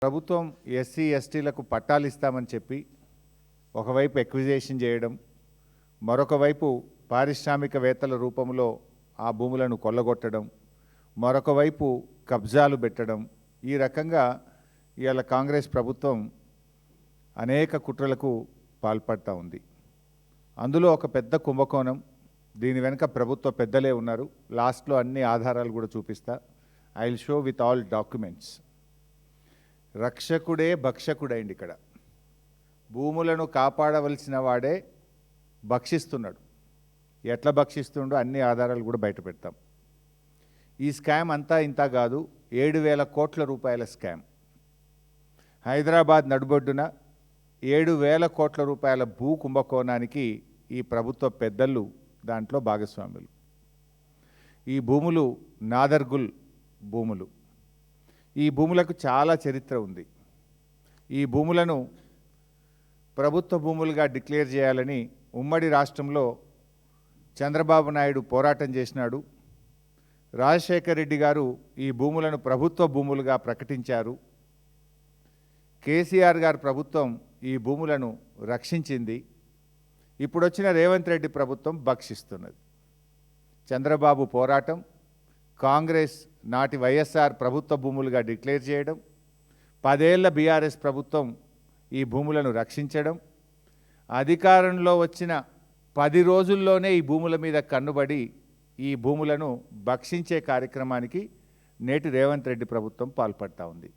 ప్రభుత్వం ఎస్సీ ఎస్టీలకు పట్టాలు ఇస్తామని చెప్పి ఒకవైపు ఎక్విజేషన్ చేయడం, మరొక వైపు పారిశ్రామికవేత్తల రూపంలో ఆ భూములను కొల్లగొట్టడం, మరొక వైపు కబ్జాలు పెట్టడం, ఈ రకంగా ఇవాళ కాంగ్రెస్ ప్రభుత్వం అనేక కుట్రలకు పాల్పడతా ఉంది. అందులో ఒక పెద్ద కుంభకోణం. దీని వెనుక ప్రభుత్వ పెద్దలే ఉన్నారు. లాస్ట్లో అన్ని ఆధారాలు కూడా చూపిస్తా. I will show with all documents. రక్షకుడే భక్షకుడైంది. ఇక్కడ భూములను కాపాడవలసిన వాడే భక్షిస్తున్నాడు. ఎట్లా భక్షిస్తుండో అన్ని ఆధారాలు కూడా బయట పెడతాం. ఈ స్కామ్ అంతా ఇంత కాదు, 7,000 కోట్ల రూపాయల స్కామ్. హైదరాబాద్ నడుబొడ్డున 7,000 కోట్ల రూపాయల భూ కుంభకోణానికి ఈ ప్రభుత్వ పెద్దలు దాంట్లో భాగస్వాములు. ఈ భూములు నాదర్గుల్ భూములు. ఈ భూములకు చాలా చరిత్ర ఉంది. ఈ భూములను ప్రభుత్వ భూములుగా డిక్లేర్ చేయాలని ఉమ్మడి రాష్ట్రంలో చంద్రబాబు నాయుడు పోరాటం చేసినాడు. రాజశేఖర్ రెడ్డి గారు ఈ భూములను ప్రభుత్వ భూములుగా ప్రకటించారు. కేసీఆర్ గారి ప్రభుత్వం ఈ భూములను రక్షించింది. ఇప్పుడు వచ్చిన రేవంత్ రెడ్డి ప్రభుత్వం భక్షిస్తున్నది. చంద్రబాబు పోరాటం, కాంగ్రెస్ నాటి వైఎస్ఆర్ ప్రభుత్వ భూములుగా డిక్లేర్ చేయడం, 10 ఏళ్ల బీఆర్ఎస్ ప్రభుత్వం ఈ భూములను రక్షించడం, అధికారంలో వచ్చిన 10 రోజుల్లోనే ఈ భూముల మీద కన్నుబడి ఈ భూములను భక్షించే కార్యక్రమానికి నేటి రేవంత్ రెడ్డి ప్రభుత్వం పాల్పడతా ఉంది.